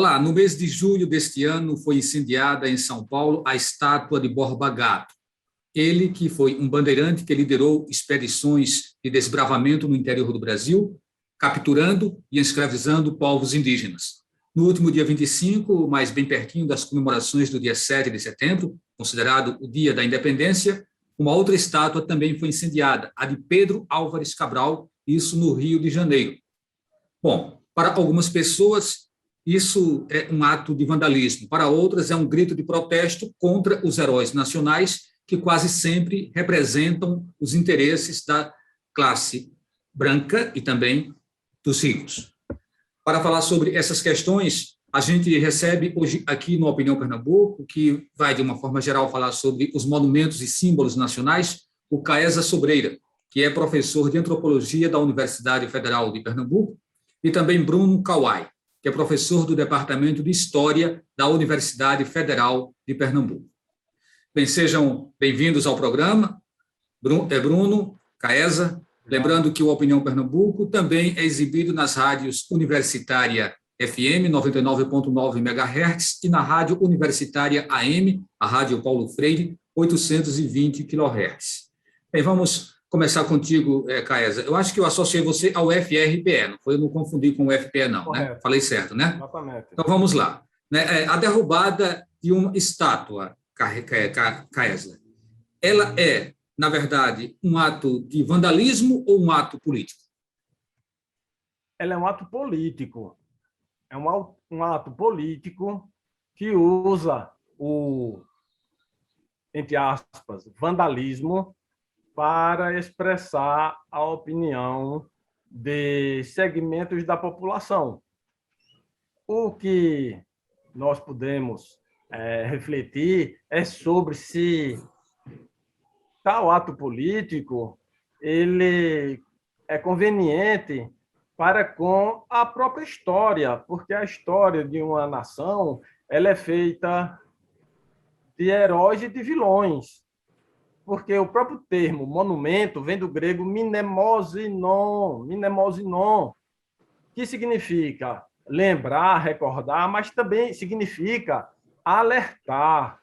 Olá, no mês de julho deste ano foi incendiada em São Paulo a estátua de Borba Gato. Ele que foi um bandeirante que liderou expedições de desbravamento no interior do Brasil, capturando e escravizando povos indígenas. No último dia 25, mais bem pertinho das comemorações do dia 7 de setembro, considerado o Dia da Independência, uma outra estátua também foi incendiada, a de Pedro Álvares Cabral, isso no Rio de Janeiro. Bom, para algumas pessoas, isso é um ato de vandalismo. Para outras, é um grito de protesto contra os heróis nacionais, que quase sempre representam os interesses da classe branca e também dos ricos. Para falar sobre essas questões, a gente recebe hoje aqui no Opinião Pernambuco, que vai, de uma forma geral, falar sobre os monumentos e símbolos nacionais, o Caesa Sobreira, que é professor de antropologia da Universidade Federal de Pernambuco, e também Bruno Kawai, que é professor do Departamento de História da Universidade Federal de Pernambuco. Bem, sejam bem-vindos ao programa. Bruno, Caesa, lembrando que o Opinião Pernambuco também é exibido nas rádios Universitária FM 99.9 MHz e na Rádio Universitária AM, a Rádio Paulo Freire, 820 kHz. Bem, vamos começar contigo, Caesa. Eu acho que eu associei você ao FRPE, não foi? Eu não confundi com o FPE, não, né? Falei certo, né? Exatamente. Então, vamos lá. A derrubada de uma estátua, Caesa, ela é, na verdade, um ato de vandalismo ou um ato político? Ela é um ato político. É um ato político que usa o, entre aspas, vandalismo para expressar a opinião de segmentos da população. O que nós podemos refletir é sobre se tal ato político ele é conveniente para com a própria história, porque a história de uma nação ela é feita de heróis e de vilões. Porque o próprio termo monumento vem do grego mnemosinon, que significa lembrar, recordar, mas também significa alertar.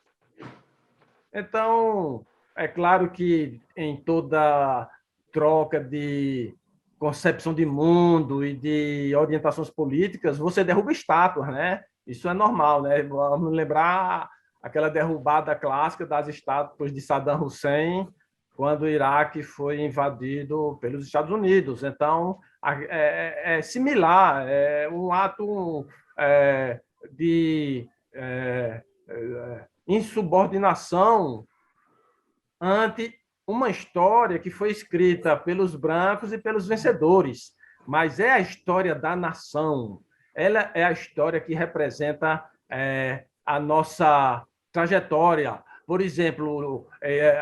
Então, é claro que em toda troca de concepção de mundo e de orientações políticas, você derruba estátuas, né? Isso é normal, né? Vamos lembrar aquela derrubada clássica das estátuas de Saddam Hussein quando o Iraque foi invadido pelos Estados Unidos. Então, é similar, é um ato de insubordinação ante uma história que foi escrita pelos brancos e pelos vencedores, mas é a história da nação. Ela é a história que representa a nossa trajetória. Por exemplo,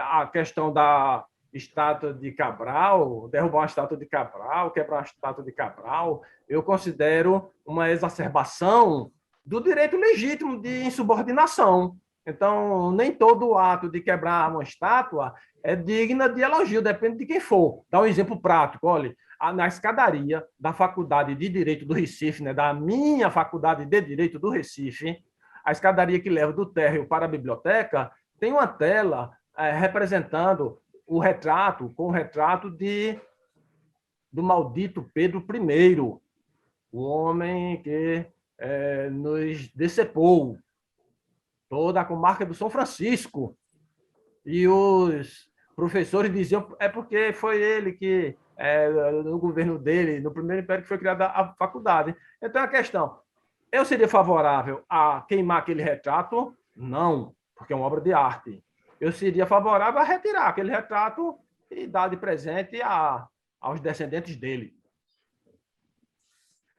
a questão da estátua de Cabral, derrubar uma estátua de Cabral, quebrar uma estátua de Cabral, eu considero uma exacerbação do direito legítimo de insubordinação. Então, nem todo ato de quebrar uma estátua é digna de elogio, depende de quem for. Dá um exemplo prático, olha, na escadaria da Faculdade de Direito do Recife, né, da minha Faculdade de Direito do Recife, a escadaria que leva do térreo para a biblioteca, tem uma tela representando o retrato, com o retrato do maldito Pedro I, o homem que nos decepou, toda a comarca do São Francisco. E os professores diziam é porque foi ele que, no governo dele, no primeiro império que foi criada a faculdade. Então, a questão, eu seria favorável a queimar aquele retrato? Não, porque é uma obra de arte. Eu seria favorável a retirar aquele retrato e dar de presente aos descendentes dele.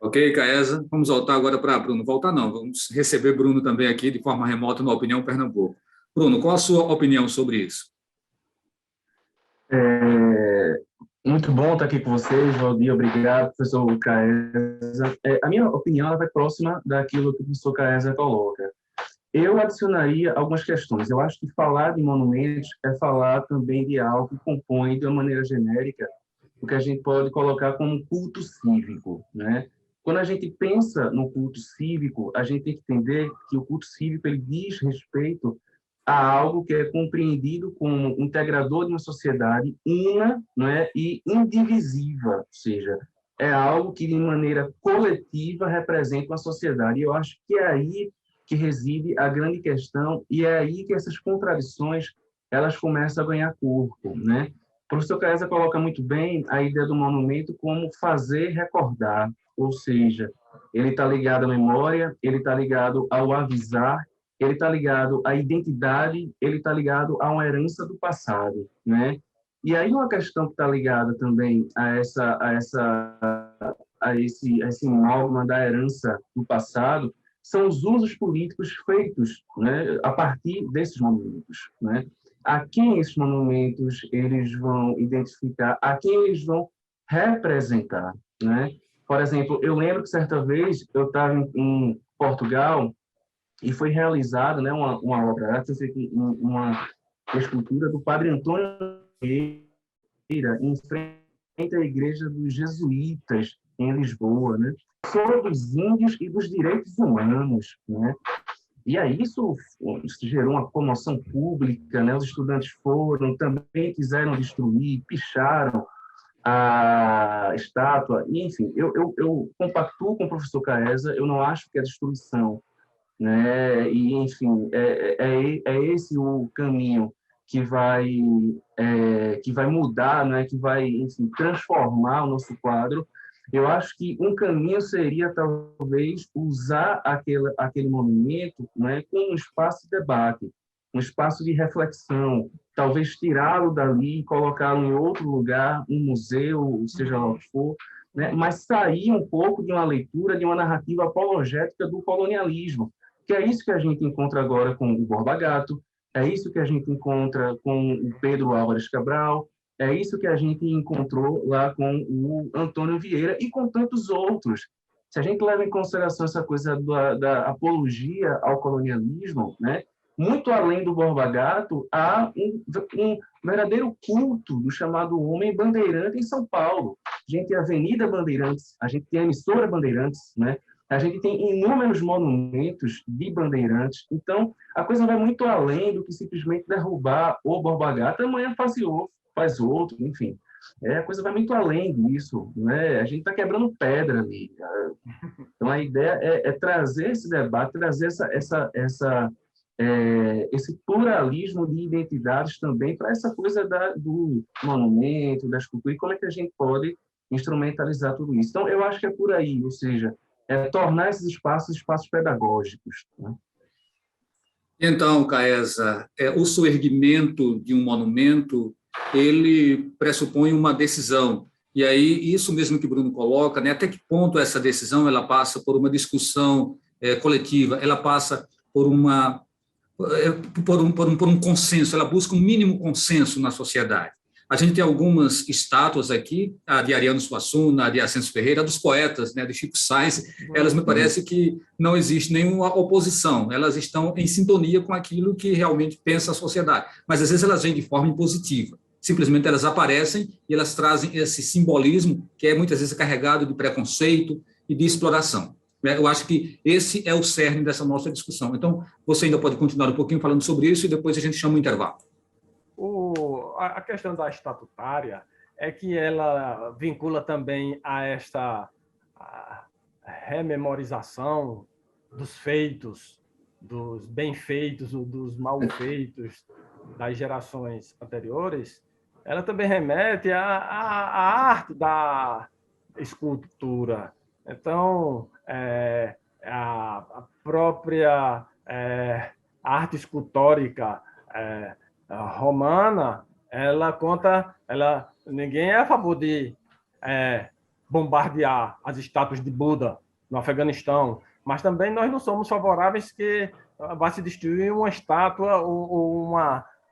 Ok, Caesa. Vamos voltar agora para Bruno. Voltar não, vamos receber Bruno também aqui de forma remota no Opinião Pernambuco. Bruno, qual a sua opinião sobre isso? Muito bom estar aqui com vocês, Valdir. Obrigado, professor Caesa. A minha opinião ela vai próxima daquilo que o professor Caesa coloca. Eu adicionaria algumas questões. Eu acho que falar de monumentos é falar também de algo que compõe, de uma maneira genérica, o que a gente pode colocar como culto cívico, né? Quando a gente pensa no culto cívico, a gente tem que entender que o culto cívico ele diz respeito a algo que é compreendido como integrador de uma sociedade una, não é, e indivisível, ou seja, é algo que de maneira coletiva representa uma sociedade. E eu acho que é aí que reside a grande questão e é aí que essas contradições elas começam a ganhar corpo, né? O professor Caesa coloca muito bem a ideia do monumento como fazer recordar, ou seja, ele está ligado à memória, ele está ligado ao avisar, ele está ligado à identidade, ele está ligado a uma herança do passado, né? E aí uma questão que está ligada também a esse mogma da herança do passado são os usos políticos feitos, né, a partir desses monumentos, né? A quem esses monumentos eles vão identificar, a quem eles vão representar, né? Por exemplo, eu lembro que certa vez eu estava em Portugal e foi realizada, né, uma obra, uma escultura do Padre Antônio Vieira em frente à Igreja dos Jesuítas em Lisboa, né? Sobre os índios e dos direitos humanos, né? E aí isso gerou uma comoção pública, né? Os estudantes foram, também quiseram destruir, picharam a estátua, e, enfim, eu compactuo com o professor Caesa, eu não acho que é destruição, né? E, enfim, é esse o caminho que vai mudar, né? Que vai, enfim, transformar o nosso quadro. Eu acho que um caminho seria, talvez, usar aquele monumento, né, como um espaço de debate, um espaço de reflexão, talvez tirá-lo dali e colocá-lo em outro lugar, um museu, seja lá o que for, né, mas sair um pouco de uma leitura, de uma narrativa apologética do colonialismo, que é isso que a gente encontra agora com o Borba Gato, é isso que a gente encontra com o Pedro Álvares Cabral, é isso que a gente encontrou lá com o Antônio Vieira e com tantos outros. Se a gente leva em consideração essa coisa da apologia ao colonialismo, né, muito além do Borba Gato, há um verdadeiro culto do chamado homem bandeirante em São Paulo. A gente tem a Avenida Bandeirantes, a gente tem a emissora Bandeirantes, né? A gente tem inúmeros monumentos de bandeirantes. Então, a coisa vai muito além do que simplesmente derrubar o Borba Gato. Amanhã faz outro, enfim. A coisa vai muito além disso, né? A gente está quebrando pedra ali. Então, a ideia é trazer esse debate, trazer esse pluralismo de identidades também para essa coisa do monumento, da escultura, e como é que a gente pode instrumentalizar tudo isso. Então, eu acho que é por aí, ou seja, tornar esses espaços pedagógicos, né? Então, Caesa, o soerguimento de um monumento, ele pressupõe uma decisão. E aí, isso mesmo que o Bruno coloca, né, até que ponto essa decisão ela passa por uma discussão coletiva, ela passa por um consenso, ela busca um mínimo consenso na sociedade. A gente tem algumas estátuas aqui, a de Ariano Suassuna, a de Ascenso Ferreira, a dos poetas, né, de Chico Sainz, elas me parece que não existe nenhuma oposição, elas estão em sintonia com aquilo que realmente pensa a sociedade, mas às vezes elas vêm de forma impositiva, simplesmente elas aparecem e elas trazem esse simbolismo que é muitas vezes carregado de preconceito e de exploração. Eu acho que esse é o cerne dessa nossa discussão. Então, você ainda pode continuar um pouquinho falando sobre isso e depois a gente chama o intervalo. A questão da estatutária é que ela vincula também a esta rememorização dos feitos, dos bem feitos ou dos mal feitos das gerações anteriores. Ela também remete à arte da escultura. Então, a própria arte escultórica romana, ninguém é a favor de bombardear as estátuas de Buda no Afeganistão, mas também nós não somos favoráveis que vá se destruir uma estátua ou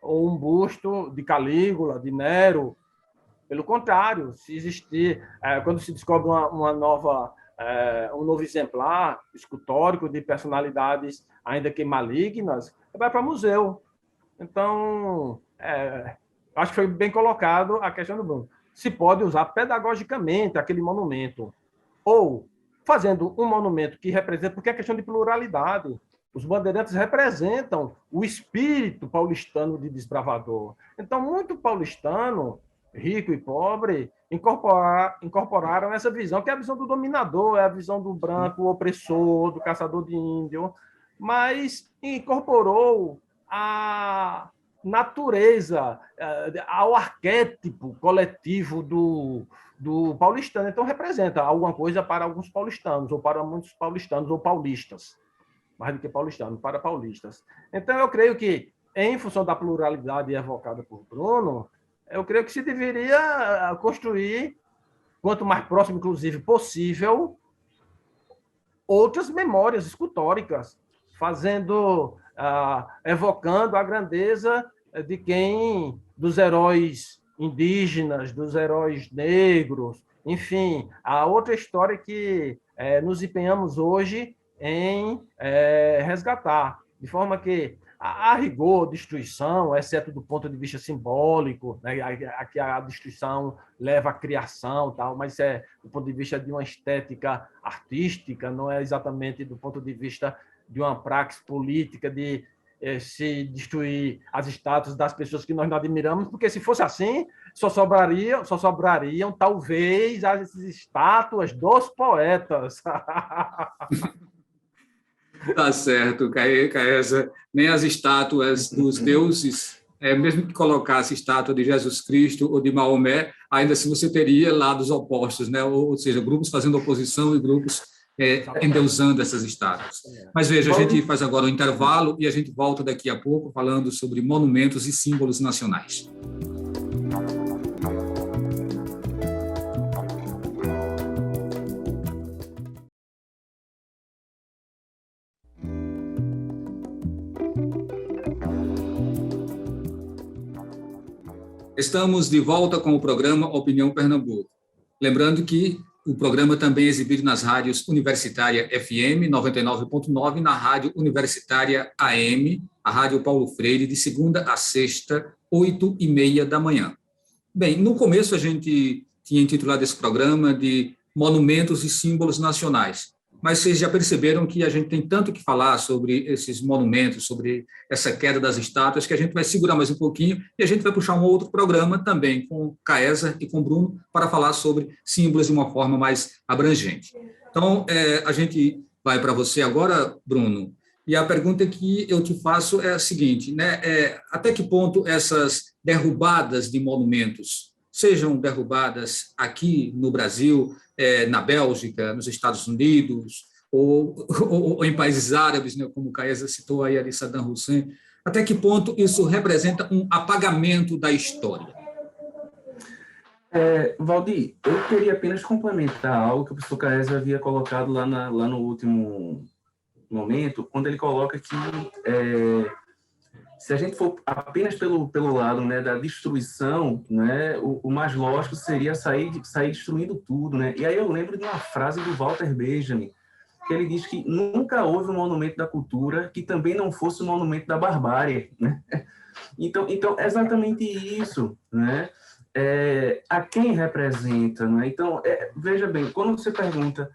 um busto de Calígula, de Nero. Pelo contrário, se existir, quando se descobre um novo exemplar escultórico de personalidades ainda que malignas, vai para museu. Então, acho que foi bem colocado a questão do Bruno. Se pode usar pedagogicamente aquele monumento, ou fazendo um monumento que representa, porque é questão de pluralidade. Os bandeirantes representam o espírito paulistano de desbravador. Então, muito paulistano, rico e pobre, incorporaram essa visão, que é a visão do dominador, é a visão do branco opressor, do caçador de índio, mas incorporou a natureza, ao arquétipo coletivo do paulistano. Então, representa alguma coisa para alguns paulistanos, ou para muitos paulistanos, ou paulistas. Mais do que paulistanos, para paulistas. Então, eu creio que, em função da pluralidade evocada por Bruno, eu creio que se deveria construir, quanto mais próximo, inclusive, possível, outras memórias escultóricas, evocando a grandeza de quem, dos heróis indígenas, dos heróis negros, enfim, a outra história que nos empenhamos hoje em resgatar, de forma que a rigor, destruição, exceto do ponto de vista simbólico, né, que a destruição leva à criação, tal, mas é do ponto de vista de uma estética artística, não é exatamente do ponto de vista de uma praxis política de se destruir as estátuas das pessoas que nós não admiramos, porque se fosse assim, só sobrariam talvez as estátuas dos poetas. Tá certo, Caesa. Nem as estátuas dos deuses, mesmo que colocasse estátua de Jesus Cristo ou de Maomé, ainda assim você teria lados opostos, né? Ou seja, grupos fazendo oposição e grupos endeusando essas estátuas. Mas veja, a gente faz agora um intervalo e a gente volta daqui a pouco falando sobre monumentos e símbolos nacionais. Estamos de volta com o programa Opinião Pernambuco. Lembrando que o programa também é exibido nas rádios Universitária FM 99.9 e na Rádio Universitária AM, a Rádio Paulo Freire, de segunda a sexta, 8h30 da manhã. Bem, no começo a gente tinha intitulado esse programa de Monumentos e Símbolos Nacionais, mas vocês já perceberam que a gente tem tanto que falar sobre esses monumentos, sobre essa queda das estátuas, que a gente vai segurar mais um pouquinho e a gente vai puxar um outro programa também com Caesa e com Bruno para falar sobre símbolos de uma forma mais abrangente. Então, a gente vai para você agora, Bruno, e a pergunta que eu te faço é a seguinte, né? Até que ponto essas derrubadas de monumentos sejam derrubadas aqui no Brasil, na Bélgica, nos Estados Unidos, ou em países árabes, né, como o Caesa citou aí ali Saddam Hussein, até que ponto isso representa um apagamento da história? Valdir, eu queria apenas complementar algo que o professor Caesa havia colocado lá no último momento, quando ele coloca que se a gente for apenas pelo lado, né, da destruição, né, o mais lógico seria sair destruindo tudo, né? E aí eu lembro de uma frase do Walter Benjamin, que ele diz que nunca houve um monumento da cultura que também não fosse um monumento da barbárie, né? Então é exatamente isso, né? A quem representa, né? Então, veja bem, quando você pergunta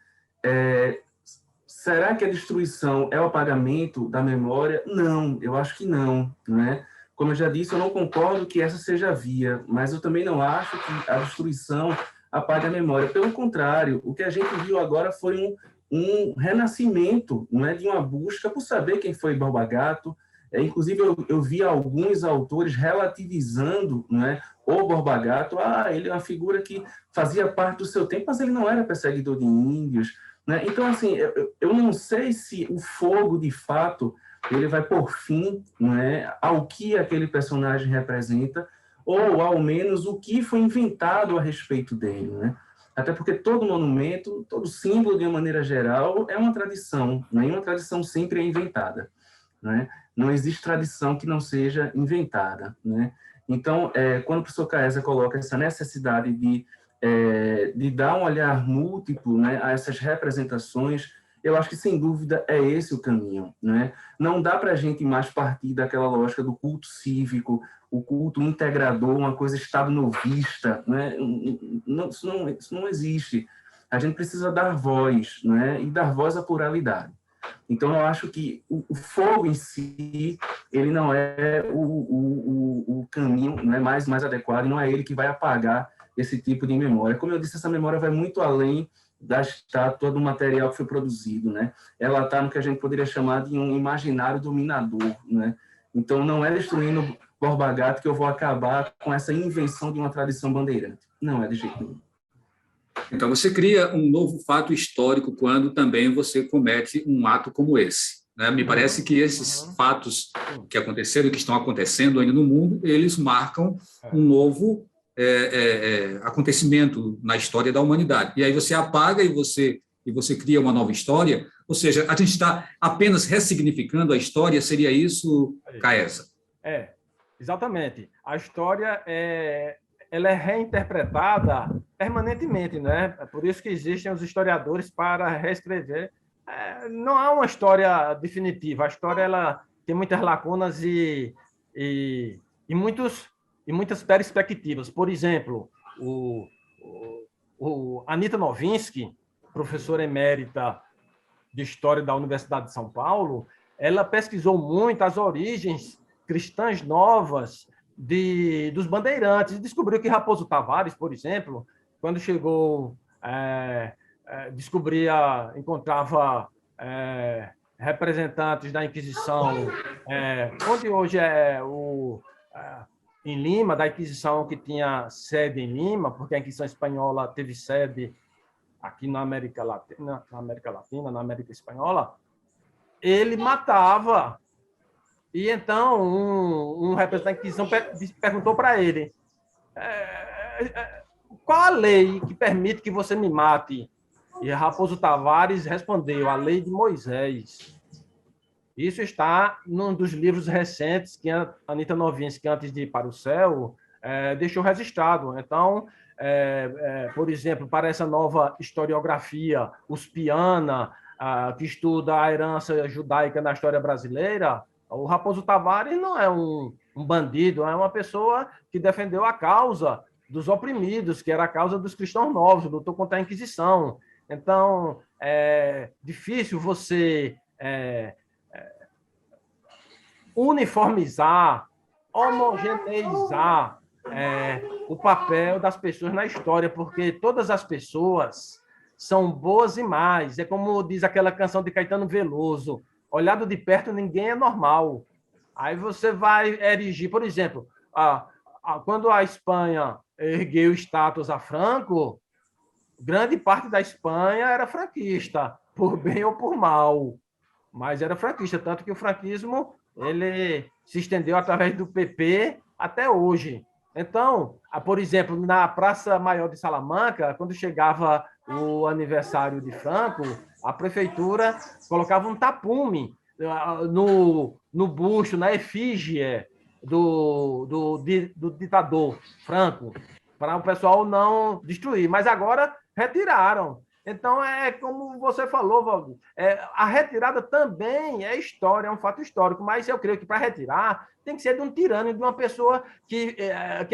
será que a destruição é o apagamento da memória? Não, eu acho que não, né? Como eu já disse, eu não concordo que essa seja a via, mas eu também não acho que a destruição apague a memória. Pelo contrário, o que a gente viu agora foi um renascimento, não é, de uma busca por saber quem foi Borba Gato. Inclusive, eu vi alguns autores relativizando, não é, o Borba Gato. Ele é uma figura que fazia parte do seu tempo, mas ele não era perseguidor de índios, né? Então, assim, eu não sei se o fogo, de fato, ele vai pôr fim, né, ao que aquele personagem representa, ou, ao menos, o que foi inventado a respeito dele, né? Até porque todo monumento, todo símbolo, de uma maneira geral, é uma tradição, né? E uma tradição sempre é inventada, né? Não existe tradição que não seja inventada, né? Então, quando o professor Caesa coloca essa necessidade de dar um olhar múltiplo, né, a essas representações, eu acho que, sem dúvida, é esse o caminho, né? Não dá para a gente mais partir daquela lógica do culto cívico, o culto integrador, uma coisa estado-novista, né? Isso não existe. a gente precisa dar voz, né? E dar voz à pluralidade. Então, eu acho que o fogo em si, ele não é o caminho, não é mais adequado, e não é ele que vai apagar esse tipo de memória. Como eu disse, essa memória vai muito além da estátua, do material que foi produzido, né? Ela está no que a gente poderia chamar de um imaginário dominador, né? Então, não é destruindo Borba Gato que eu vou acabar com essa invenção de uma tradição bandeirante. Não é de jeito nenhum. Então, você cria um novo fato histórico quando também você comete um ato como esse, né? Me parece que esses fatos que aconteceram e que estão acontecendo ainda no mundo, eles marcam um novo acontecimento na história da humanidade. E aí você apaga e você cria uma nova história, ou seja, a gente está apenas ressignificando a história, seria isso, Caesa? Exatamente. A história ela é reinterpretada permanentemente, né? É por isso que existem os historiadores para reescrever. Não há uma história definitiva. A história ela tem muitas lacunas e muitas perspectivas. Por exemplo, o Anita Novinsky, professora emérita de História da Universidade de São Paulo, ela pesquisou muito as origens cristãs novas dos bandeirantes, e descobriu que Raposo Tavares, por exemplo, quando chegou, encontrava representantes da Inquisição, onde hoje em Lima, da Inquisição que tinha sede em Lima, porque a Inquisição Espanhola teve sede aqui na América Latina, na América Espanhola, ele matava. E então um representante da Inquisição perguntou para ele: qual a lei que permite que você me mate? E Raposo Tavares respondeu: a lei de Moisés. Isso está num dos livros recentes que a Anita Novinsky, antes de ir para o céu, deixou registrado. Então, por exemplo, para essa nova historiografia uspiana, que estuda a herança judaica na história brasileira, o Raposo Tavares não é um bandido, é uma pessoa que defendeu a causa dos oprimidos, que era a causa dos cristãos novos, lutou contra a Inquisição. Então, é difícil você uniformizar, homogeneizar o papel das pessoas na história, porque todas as pessoas são boas e más. É como diz aquela canção de Caetano Veloso: olhado de perto, ninguém é normal. Aí você vai erigir, por exemplo, quando a Espanha ergueu estátuas a Franco, grande parte da Espanha era franquista, por bem ou por mal, mas era franquista, tanto que o franquismo ele se estendeu através do PP até hoje. Então, por exemplo, na Praça Maior de Salamanca, quando chegava o aniversário de Franco, a prefeitura colocava um tapume no busto, na efígie do ditador Franco, para o pessoal não destruir. Mas agora retiraram. Então, é como você falou, Valdir, a retirada também é história, é um fato histórico, mas eu creio que para retirar tem que ser de um tirano, de uma pessoa que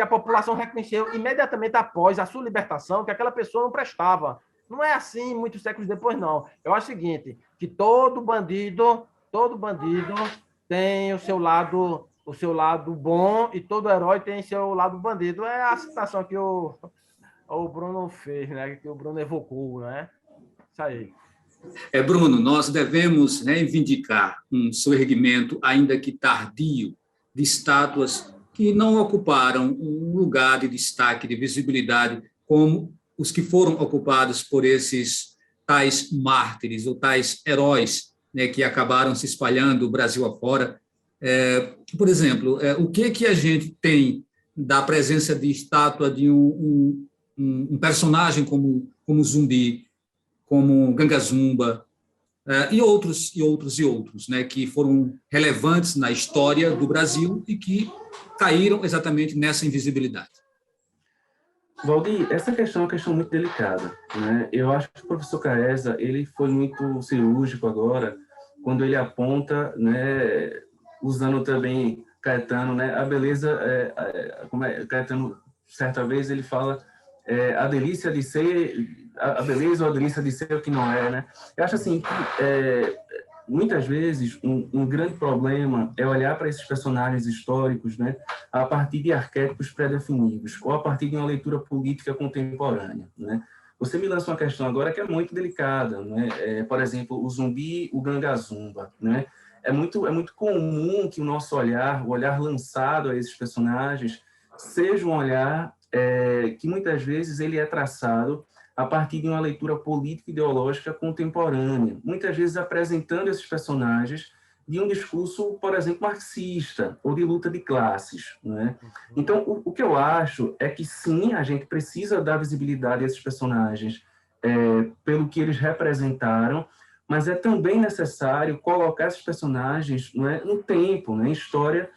a população reconheceu imediatamente após a sua libertação que aquela pessoa não prestava. Não é assim muitos séculos depois, não. Eu acho o seguinte, que todo bandido tem o seu lado bom e todo herói tem seu lado bandido. É a citação que o Bruno fez, né? Que o Bruno evocou, né? Isso aí. Bruno, nós devemos reivindicar um soerguimento, ainda que tardio, de estátuas que não ocuparam um lugar de destaque, de visibilidade, como os que foram ocupados por esses tais mártires ou tais heróis, né, que acabaram se espalhando o Brasil afora. Por exemplo, o que a gente tem da presença de estátua de um personagem como Zumbi, como Ganga Zumba, e outros, né, que foram relevantes na história do Brasil e que caíram exatamente nessa invisibilidade? Valdir, essa questão é uma questão muito delicada, né? Eu acho que o professor Caesa, ele foi muito cirúrgico agora, quando ele aponta, né, usando também Caetano, né, a beleza, Caetano, certa vez, ele fala a delícia de ser a beleza ou a delícia de ser o que não é, né? Eu acho assim que muitas vezes um grande problema é olhar para esses personagens históricos, né, a partir de arquétipos pré-definidos ou a partir de uma leitura política contemporânea, né? Você me lança uma questão agora que é muito delicada, né? Por exemplo, o zumbi, o gangazumba, né? É muito comum que o nosso olhar, o olhar lançado a esses personagens, seja um olhar que muitas vezes ele é traçado a partir de uma leitura política e ideológica contemporânea, muitas vezes apresentando esses personagens de um discurso, por exemplo, marxista ou de luta de classes, né? Então, o que eu acho é que, sim, a gente precisa dar visibilidade a esses personagens pelo que eles representaram, mas é também necessário colocar esses personagens, né, no tempo, né? História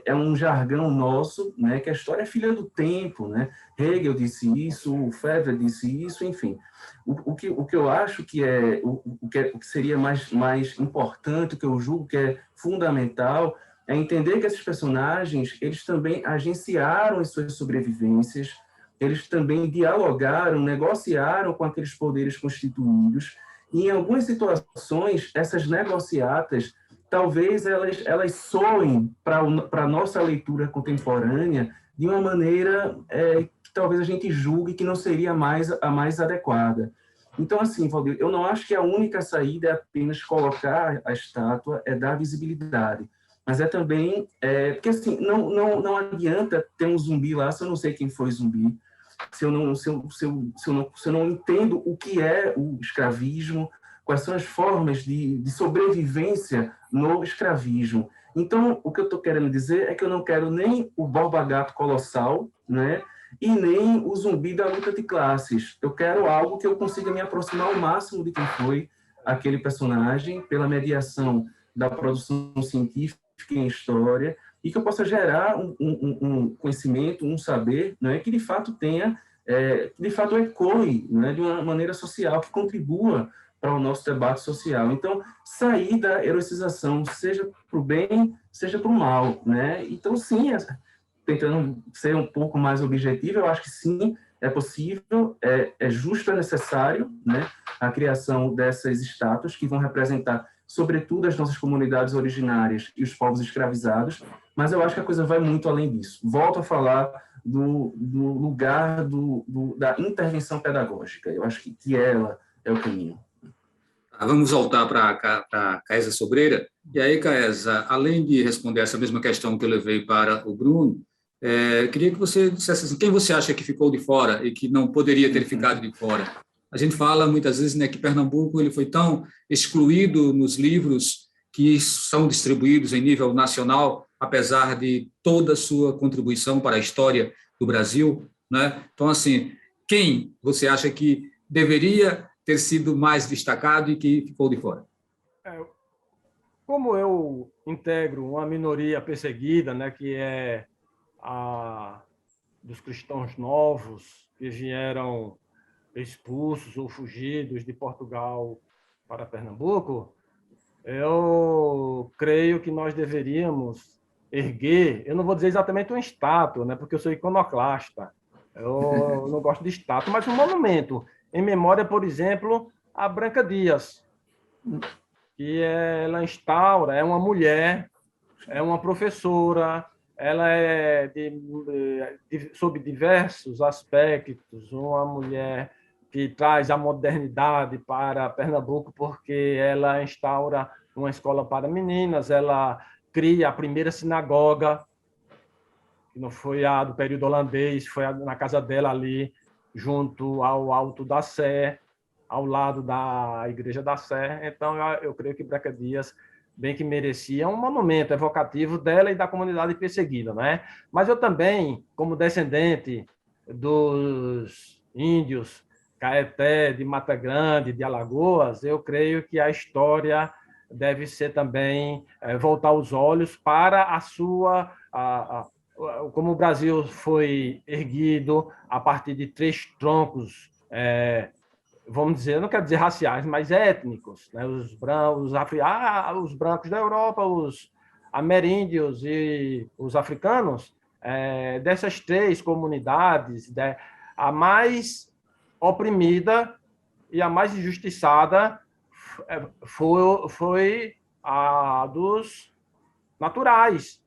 é um jargão nosso, né, que a história é filha do tempo, né? Hegel disse isso, o Febvre disse isso, enfim. O que eu acho que o que seria mais importante, o que eu julgo que é fundamental, é entender que esses personagens, eles também agenciaram as suas sobrevivências, eles também dialogaram, negociaram com aqueles poderes constituídos, e em algumas situações, essas negociatas talvez elas soem para a nossa leitura contemporânea de uma maneira que talvez a gente julgue que não seria a mais adequada. Então, assim, Valdir, eu não acho que a única saída é apenas colocar a estátua, dar visibilidade. Mas é também... porque, assim, não adianta ter um zumbi lá se eu não sei quem foi zumbi, se eu não entendo o que é o escravismo, quais são as formas de sobrevivência no escravismo. Então, o que eu estou querendo dizer é que eu não quero nem o Borba-Gato colossal, né, e nem o zumbi da luta de classes. Eu quero algo que eu consiga me aproximar ao máximo de quem foi aquele personagem, pela mediação da produção científica em história, e que eu possa gerar um conhecimento, um saber, né, que de fato tenha, que de fato ecoe, né, de uma maneira social, que contribua para o nosso debate social. Então, sair da heroicização, seja para o bem, seja para o mal, né? Então, sim, tentando ser um pouco mais objetivo, eu acho que sim, é possível, é justo, é necessário, né, a criação dessas estátuas que vão representar, sobretudo, as nossas comunidades originárias e os povos escravizados, mas eu acho que a coisa vai muito além disso. Volto a falar do lugar da intervenção pedagógica. Eu acho que ela é o caminho. Vamos voltar para a Caesa Sobreira. E aí, Caesa, além de responder essa mesma questão que eu levei para o Bruno, queria que você dissesse assim, quem você acha que ficou de fora e que não poderia ter ficado de fora? A gente fala muitas vezes, né, que Pernambuco ele foi tão excluído nos livros que são distribuídos em nível nacional, apesar de toda a sua contribuição para a história do Brasil, né? Então, assim, quem você acha que deveria ter sido mais destacado e que ficou de fora? Como eu integro uma minoria perseguida, né, que é a dos cristãos novos que vieram expulsos ou fugidos de Portugal para Pernambuco, eu creio que nós deveríamos erguer, eu não vou dizer exatamente uma estátua, né, porque eu sou iconoclasta, eu não gosto de estátua, mas um monumento, em memória, por exemplo, a Branca Dias, que ela instaura, é uma mulher, é uma professora, ela é sob diversos aspectos, uma mulher que traz a modernidade para Pernambuco, porque ela instaura uma escola para meninas, ela cria a primeira sinagoga, que não foi a do período holandês, foi na casa dela ali, junto ao Alto da Sé, ao lado da Igreja da Sé. Então, eu creio que Branca Dias bem que merecia um monumento evocativo dela e da comunidade perseguida, né? Mas eu também, como descendente dos índios Caeté, de Mata Grande, de Alagoas, eu creio que a história deve ser também voltar os olhos para a sua... como o Brasil foi erguido a partir de 3 troncos, vamos dizer, eu não quero dizer raciais, mas étnicos, né? Os brancos da Europa, os ameríndios e os africanos, dessas 3 comunidades, a mais oprimida e a mais injustiçada foi a dos naturais,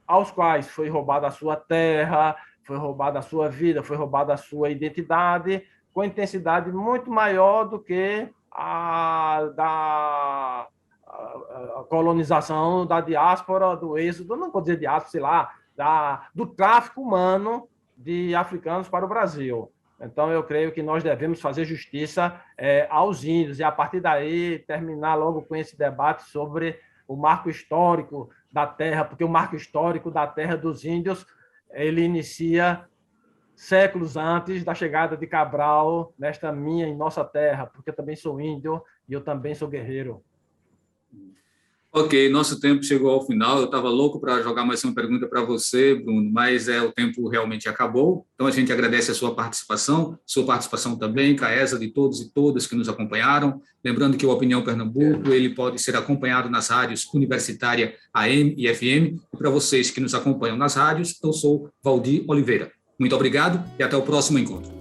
aos quais foi roubada a sua terra, foi roubada a sua vida, foi roubada a sua identidade, com intensidade muito maior do que a da a colonização da diáspora, do êxodo, não vou dizer diáspora, sei lá, do tráfico humano de africanos para o Brasil. Então, eu creio que nós devemos fazer justiça aos índios e, a partir daí, terminar logo com esse debate sobre o marco histórico da terra, porque o marco histórico da terra dos índios ele inicia séculos antes da chegada de Cabral nesta minha e nossa terra, porque eu também sou índio e eu também sou guerreiro. Ok, nosso tempo chegou ao final. Eu estava louco para jogar mais uma pergunta para você, Bruno, mas o tempo realmente acabou. Então, a gente agradece a sua participação também, Caesa, de todos e todas que nos acompanharam. Lembrando que o Opinião Pernambuco ele pode ser acompanhado nas rádios Universitária AM e FM. E para vocês que nos acompanham nas rádios, eu sou Valdir Oliveira. Muito obrigado e até o próximo encontro.